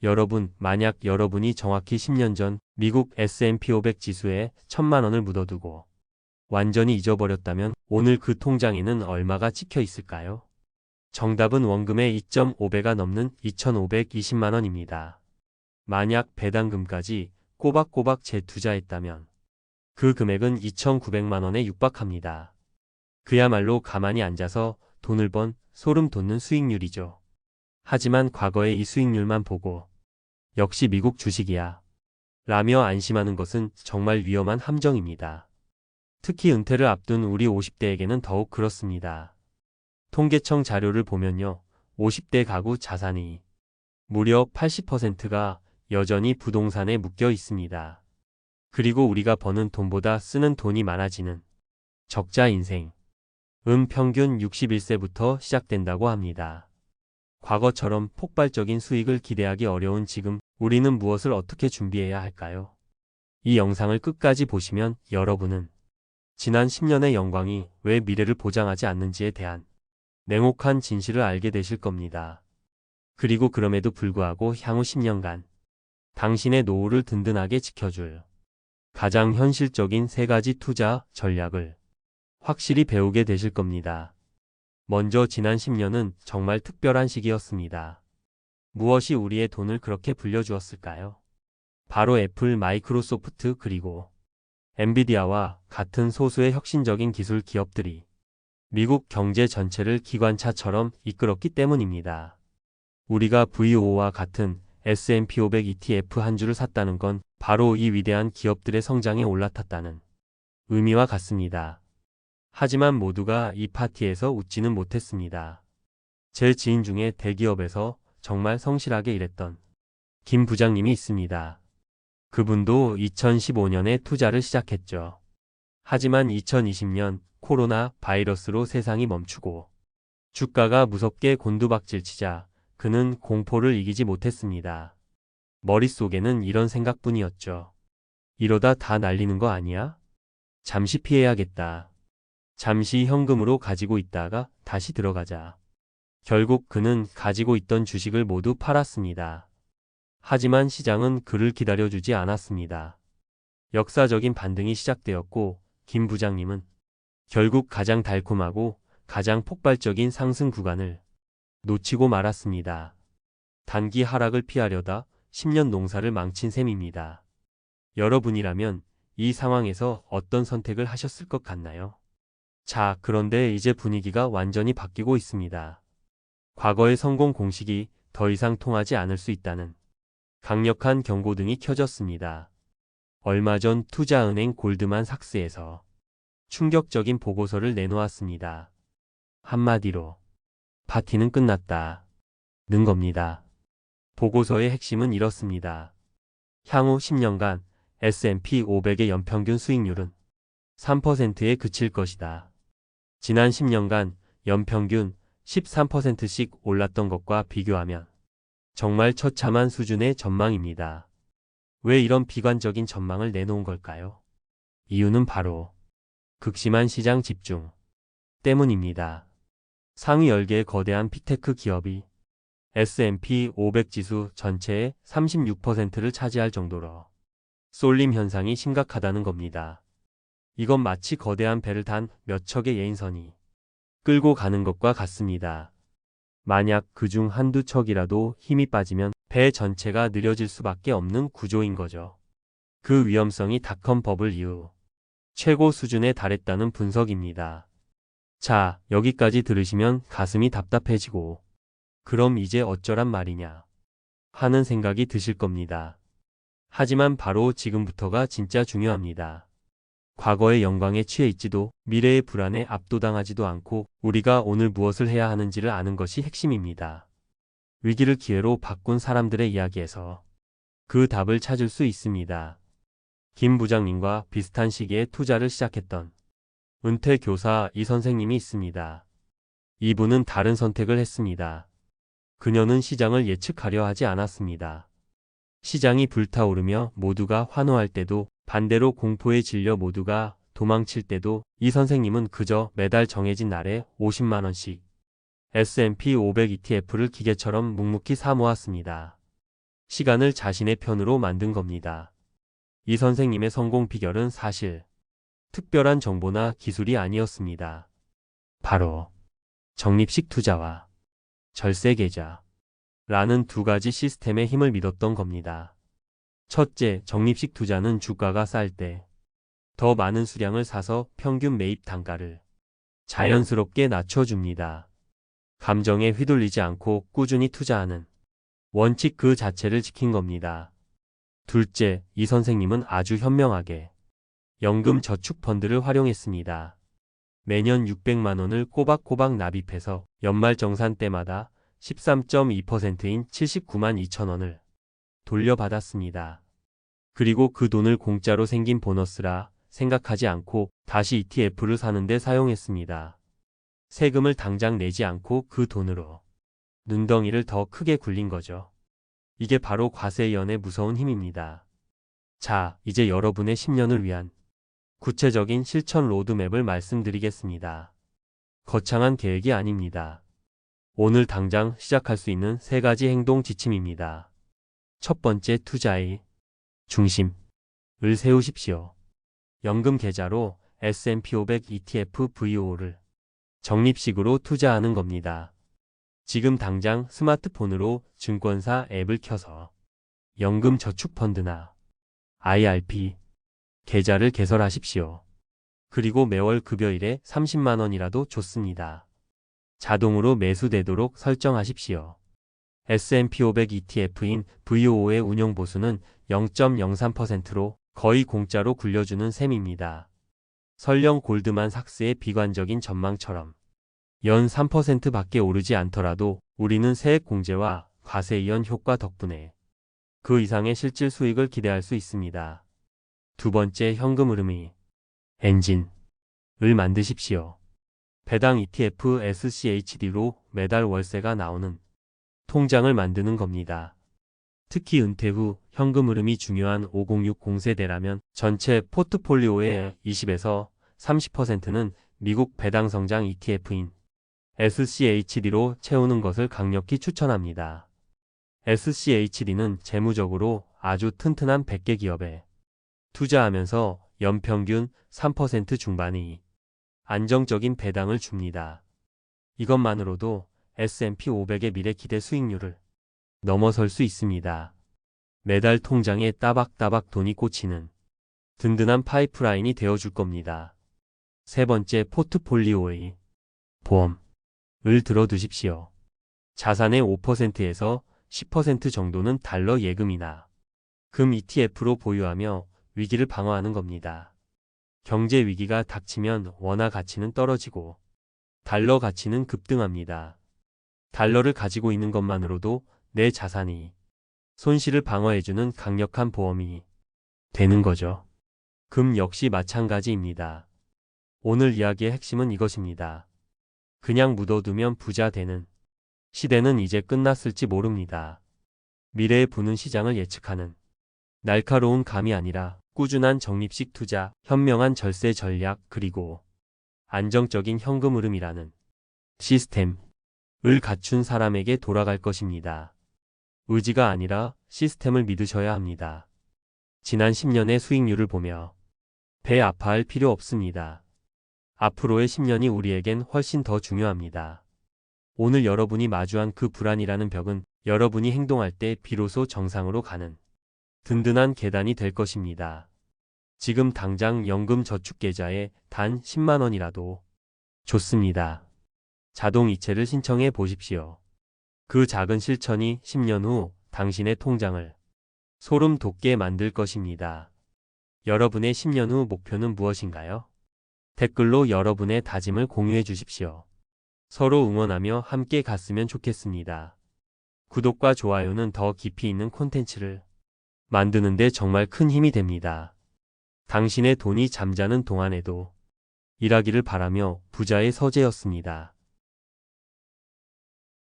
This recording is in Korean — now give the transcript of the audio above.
여러분, 만약 여러분이 정확히 10년 전 미국 S&P 500 지수에 1,000만 원을 묻어두고 완전히 잊어버렸다면 오늘 그 통장에는 얼마가 찍혀 있을까요? 정답은 원금의 2.5배가 넘는 2,520만 원입니다. 만약 배당금까지 꼬박꼬박 재투자했다면 그 금액은 2,900만 원에 육박합니다. 그야말로 가만히 앉아서 돈을 번 소름 돋는 수익률이죠. 하지만 과거의 이 수익률만 보고 역시 미국 주식이야 라며 안심하는 것은 정말 위험한 함정입니다. 특히 은퇴를 앞둔 우리 50대에게는 더욱 그렇습니다. 통계청 자료를 보면요. 50대 가구 자산이 무려 80%가 여전히 부동산에 묶여 있습니다. 그리고 우리가 버는 돈보다 쓰는 돈이 많아지는 적자 인생. 평균 61세부터 시작된다고 합니다. 과거처럼 폭발적인 수익을 기대하기 어려운 지금 우리는 무엇을 어떻게 준비해야 할까요? 이 영상을 끝까지 보시면 여러분은 지난 10년의 영광이 왜 미래를 보장하지 않는지에 대한 냉혹한 진실을 알게 되실 겁니다. 그리고 그럼에도 불구하고 향후 10년간 당신의 노후를 든든하게 지켜줄 가장 현실적인 3가지 투자 전략을 확실히 배우게 되실 겁니다. 먼저 지난 10년은 정말 특별한 시기였습니다. 무엇이 우리의 돈을 그렇게 불려주었을까요? 바로 애플, 마이크로소프트 그리고 엔비디아와 같은 소수의 혁신적인 기술 기업들이 미국 경제 전체를 기관차처럼 이끌었기 때문입니다. 우리가 VO와 같은 S&P 500 ETF 한 주를 샀다는 건 바로 이 위대한 기업들의 성장에 올라탔다는 의미와 같습니다. 하지만 모두가 이 파티에서 웃지는 못했습니다. 제 지인 중에 대기업에서 정말 성실하게 일했던 김 부장님이 있습니다. 그분도 2015년에 투자를 시작했죠. 하지만 2020년 코로나 바이러스로 세상이 멈추고 주가가 무섭게 곤두박질치자 그는 공포를 이기지 못했습니다. 머릿속에는 이런 생각뿐이었죠. 이러다 다 날리는 거 아니야? 잠시 피해야겠다. 잠시 현금으로 가지고 있다가 다시 들어가자. 결국 그는 가지고 있던 주식을 모두 팔았습니다. 하지만 시장은 그를 기다려주지 않았습니다. 역사적인 반등이 시작되었고 김 부장님은 결국 가장 달콤하고 가장 폭발적인 상승 구간을 놓치고 말았습니다. 단기 하락을 피하려다 10년 농사를 망친 셈입니다. 여러분이라면 이 상황에서 어떤 선택을 하셨을 것 같나요? 자, 그런데 이제 분위기가 완전히 바뀌고 있습니다. 과거의 성공 공식이 더 이상 통하지 않을 수 있다는 강력한 경고등이 켜졌습니다. 얼마 전 투자은행 골드만삭스에서 충격적인 보고서를 내놓았습니다. 한마디로 파티는 끝났다 는 겁니다. 보고서의 핵심은 이렇습니다. 향후 10년간 S&P 500의 연평균 수익률은 3%에 그칠 것이다. 지난 10년간 연평균 13%씩 올랐던 것과 비교하면 정말 처참한 수준의 전망입니다. 왜 이런 비관적인 전망을 내놓은 걸까요? 이유는 바로 극심한 시장 집중 때문입니다. 상위 10개의 거대한 빅테크 기업이 S&P 500 지수 전체의 36%를 차지할 정도로 쏠림 현상이 심각하다는 겁니다. 이건 마치 거대한 배를 단 몇 척의 예인선이 끌고 가는 것과 같습니다. 만약 그중 한두 척이라도 힘이 빠지면 배 전체가 느려질 수밖에 없는 구조인 거죠. 그 위험성이 닷컴 버블 이후 최고 수준에 달했다는 분석입니다. 자, 여기까지 들으시면 가슴이 답답해지고 그럼 이제 어쩌란 말이냐 하는 생각이 드실 겁니다. 하지만 바로 지금부터가 진짜 중요합니다. 과거의 영광에 취해 있지도 미래의 불안에 압도당하지도 않고 우리가 오늘 무엇을 해야 하는지를 아는 것이 핵심입니다. 위기를 기회로 바꾼 사람들의 이야기에서 그 답을 찾을 수 있습니다. 김 부장님과 비슷한 시기에 투자를 시작했던 은퇴 교사 이 선생님이 있습니다. 이분은 다른 선택을 했습니다. 그녀는 시장을 예측하려 하지 않았습니다. 시장이 불타오르며 모두가 환호할 때도 반대로 공포에 질려 모두가 도망칠 때도 이 선생님은 그저 매달 정해진 날에 50만 원씩 S&P 500 ETF를 기계처럼 묵묵히 사모았습니다. 시간을 자신의 편으로 만든 겁니다. 이 선생님의 성공 비결은 사실 특별한 정보나 기술이 아니었습니다. 바로 적립식 투자와 절세 계좌라는 두 가지 시스템의 힘을 믿었던 겁니다. 첫째, 적립식 투자는 주가가 쌀 때 더 많은 수량을 사서 평균 매입 단가를 자연스럽게 낮춰줍니다. 감정에 휘둘리지 않고 꾸준히 투자하는 원칙 그 자체를 지킨 겁니다. 둘째, 이 선생님은 아주 현명하게 연금 저축 펀드를 활용했습니다. 매년 600만 원을 꼬박꼬박 납입해서 연말정산 때마다 13.2%인 79만 2천 원을 돌려받았습니다. 그리고 그 돈을 공짜로 생긴 보너스라 생각하지 않고 다시 ETF를 사는데 사용했습니다. 세금을 당장 내지 않고 그 돈으로 눈덩이를 더 크게 굴린 거죠. 이게 바로 과세연의 무서운 힘입니다. 자, 이제 여러분의 10년을 위한 구체적인 실천 로드맵을 말씀드리겠습니다. 거창한 계획이 아닙니다. 오늘 당장 시작할 수 있는 3가지 행동 지침입니다. 첫 번째, 투자의 중심을 세우십시오. 연금 계좌로 S&P 500 ETF VO를 적립식으로 투자하는 겁니다. 지금 당장 스마트폰으로 증권사 앱을 켜서 연금 저축펀드나 IRP 계좌를 개설하십시오. 그리고 매월 급여일에 30만 원이라도 좋습니다. 자동으로 매수되도록 설정하십시오. S&P 500 ETF인 VO의 운용 보수는 0.03%로 거의 공짜로 굴려주는 셈입니다. 설령 골드만삭스의 비관적인 전망처럼 연 3%밖에 오르지 않더라도 우리는 세액 공제와 과세 이연 효과 덕분에 그 이상의 실질 수익을 기대할 수 있습니다. 두 번째, 현금 흐름의 엔진을 만드십시오. 배당 ETF SCHD로 매달 월세가 나오는 통장을 만드는 겁니다. 특히 은퇴 후 현금 흐름이 중요한 5060 세대라면 전체 포트폴리오의 20에서 30%는 미국 배당 성장 ETF인 SCHD로 채우는 것을 강력히 추천합니다. SCHD는 재무적으로 아주 튼튼한 100개 기업에 투자하면서 연평균 3% 중반의 안정적인 배당을 줍니다. 이것만으로도 S&P 500의 미래 기대 수익률을 넘어설 수 있습니다. 매달 통장에 따박따박 돈이 꽂히는 든든한 파이프라인이 되어줄 겁니다. 세 번째, 포트폴리오의 보험을 들어두십시오. 자산의 5%에서 10% 정도는 달러 예금이나 금 ETF로 보유하며 위기를 방어하는 겁니다. 경제 위기가 닥치면 원화 가치는 떨어지고 달러 가치는 급등합니다. 달러를 가지고 있는 것만으로도 내 자산이 손실을 방어해주는 강력한 보험이 되는 거죠. 금 역시 마찬가지입니다. 오늘 이야기의 핵심은 이것입니다. 그냥 묻어두면 부자 되는 시대는 이제 끝났을지 모릅니다. 미래에 부는 시장을 예측하는 날카로운 감이 아니라 꾸준한 적립식 투자, 현명한 절세 전략, 그리고 안정적인 현금 흐름이라는 시스템을 갖춘 사람에게 돌아갈 것입니다. 의지가 아니라 시스템을 믿으셔야 합니다. 지난 10년의 수익률을 보며 배 아파할 필요 없습니다. 앞으로의 10년이 우리에겐 훨씬 더 중요합니다. 오늘 여러분이 마주한 그 불안이라는 벽은 여러분이 행동할 때 비로소 정상으로 가는 든든한 계단이 될 것입니다. 지금 당장 연금 저축 계좌에 단 10만 원이라도 좋습니다. 자동 이체를 신청해 보십시오. 그 작은 실천이 10년 후 당신의 통장을 소름 돋게 만들 것입니다. 여러분의 10년 후 목표는 무엇인가요? 댓글로 여러분의 다짐을 공유해 주십시오. 서로 응원하며 함께 갔으면 좋겠습니다. 구독과 좋아요는 더 깊이 있는 콘텐츠를 만드는데 정말 큰 힘이 됩니다. 당신의 돈이 잠자는 동안에도 일하기를 바라며 부자의 서재였습니다.